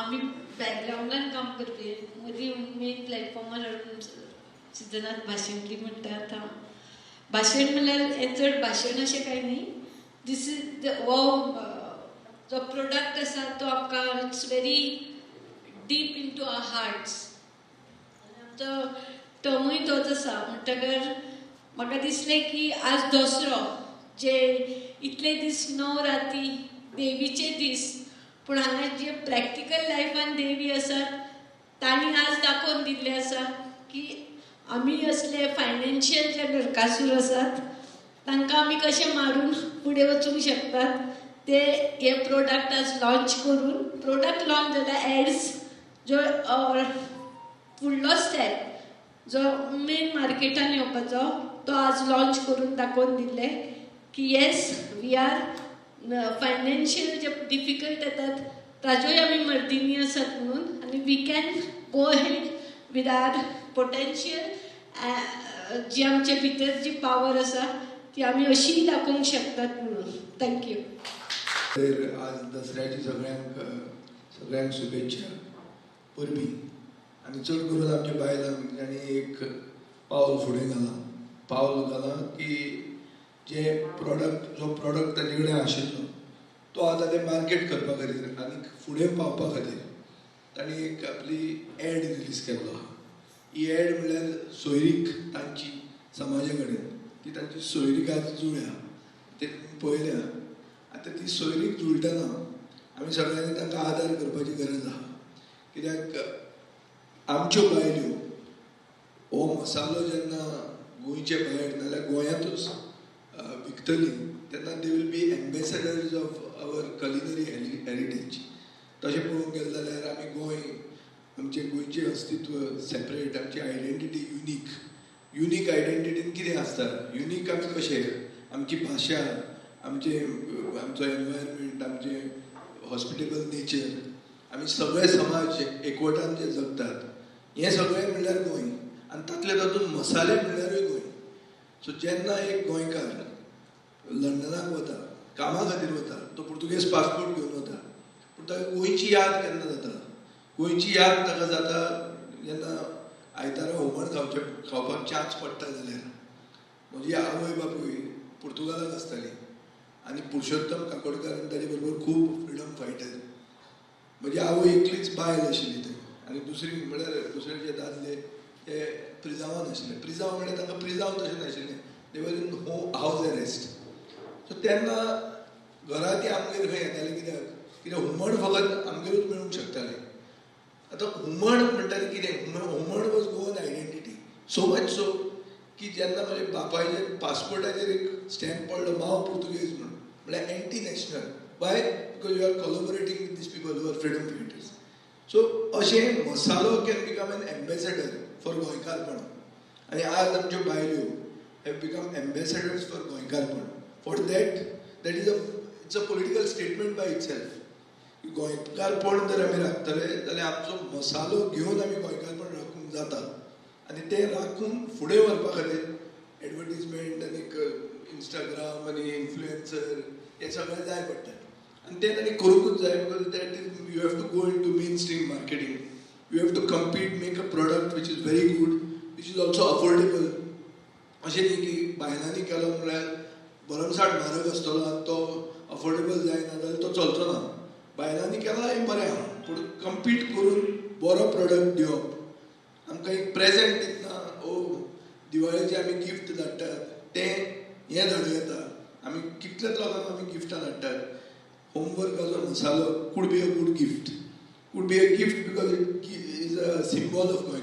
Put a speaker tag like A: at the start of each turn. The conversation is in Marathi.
A: आम्ही बॅकग्राऊंडान काम करपी मदीं मेन प्लॅटफॉर्मार हाडून सिजनात भाशण दी म्हणटा आतां भाशण म्हणल्यार हें चड भाशण अशें कांय न्ही दीस इज हो जो प्रोडक्ट आसा तो आमकां it's very deep into our hearts आमचो टर्मूय तोच आसा म्हणटकर म्हाका दिसलें की आज दसरो जे इतले दीस 9 राती देवीचे दीस पूण हांगा जे प्रॅक्टिकल लायफान देवी आसात तांणी आज दाखोवन दिल्ले आसा की आमी असले फायनान्शियल जे नरकासूर आसात तांकां आमी कशें मारून फुडें वचूंक शकतात ते हे प्रोडक्ट आज लॉन्च करून प्रोडक्ट लॉन्च जाल्यार एड्स जो फुडलो स्टेप जो मेन मार्केटान येवपाचो तो आज लॉन्च करून दाखोवन दिल्ले की येस वी आर फायनान्शियल जे डिफिकल्ट येतात ताज्योय आमी मर्दिनी आसात म्हणून आनी we can go head with our potential जी आमचे भितर जी पावर आसा ती आमी अशीय दाखोवंक शकतात म्हणून थँक्यू.
B: आज दसऱ्याची सगळ्यांक शुभेच्छा परबी आनी चड करून आमच्या बायलांक तांणी एक पावल फुडें घालां की जे जो प्रोडक्ट ताजे कडेन आशिल्लो तो आतां ते मार्केट करपा खातीर आनी फुडें पावपा खातीर तांणी एक आपली एड रिलीज केल्लो आहा. ही एड म्हणल्यार सोयरीक तांची समाजा कडेन ती तांची सोयरीक आज जुळ्या ते पळयल्या. आतां ती सोयरीक जुळटना आमी सगळ्यांनी तांकां आदार करपाची गरज आहा कित्याक आमच्यो बायल्यो हो मसालो जेन्ना गोंयचे भायर नाल्यार गोंयांतूच विकतली तेन्ना they will be ambassadors of our culinary heritage. तशें पळोवंक गेलें जाल्यार आमी गोंय आमचें गोंयचें अस्तित्व सेपरेट आमची आयडेंटिटी युनीक आयडेंटिटीन कितें आसता युनीक आमी कशें आमची भाशा आमचो एनवायरमेंट आमचें हॉस्पिटेबल नेचर आमी सगळे समाज एकवटान जे जगतात हें सगळें म्हणल्यार गोंय आनी तातले तातूंत मसाले म्हणल्यारूय गोंय. सो जेन्ना एक गोंयकार लंडनाक वता कामा खातीर वता तो पुर्तुगेज पासपोर्ट घेवन वता पूण ताका गोंयची याद केन्ना जाता गोंयची याद ताका जाता जेन्ना आयतारा हुमण खावपाक चान्स पडटा जाल्यार म्हजी आवय बापूय पुर्तुगालाक आसताली आनी पुरुशोत्तम काकोडकर आनी ताजे बरोबर खूब फ्रिडम फायटर. म्हजी आवय एकलीच बायल आशिल्ली थंय आनी दुसरे जे दादले ते प्रिजावान आशिल्ले. प्रिजांव म्हणल्यार तांकां प्रिजांव तशें नाशिल्लें दे वर इन हावज अरेस्ट. सो तेन्ना घरा ती आमगेर खंय येताली कित्याक हुमण फकत आमगेरूच मेळूंक शकतालें. आतां हुमण म्हणटालें कितें हुमण was Goan identity so much so की जेन्ना म्हज्या बापायच्या पासपोर्टाचेर एक स्टॅम्प पडलो मांव पुर्तुगेज म्हणल्यार anti national by because you are collaborating with these people who are freedom fighters. So अशें मसालो can become an ambassador for गोंयकारपण आनी आज आमच्यो बायल्यो हॅव बिकम एम्बेसेडर्स फॉर गोंयकारपण. For that is it's a political statement by itself. गोंयकारपण जर आमी राखतले जाल्यार आमचो मसालो घेवन आमी गोंयकारपण राखूंक जाता आनी ते राखून फुडें व्हरपा खातीर एडवर्टिजमेंट आनी इंस्टाग्राम आनी इन्फ्लुएन्सर हे सगळें जाय पडटा आनी ते तांणी करूंकूच जाय because that is you have to go into mainstream marketing. You have to compete make a product which is very good which is also affordable. अशें न्ही की बायलांनी केलो म्हणल्यार भरमसाट म्हारग आसतलो आनी तो अफोर्डेबल जायना जाल्यार तो चलचो ना. बायलांनी केला हें बरें आहा पूण कम्पीट करून बरो प्रोडक्ट दिवप. आमकां एक प्रेजेंट दितना दिवाळेचे आमी गिफ्ट धाडटात तें हें धाडूं येता आमी कितलेच लोकांक आमी गिफ्टां धाडटात. होमवर्काचो मसालो could be a good gift could be a gift because it is a symbol of गोंयकार.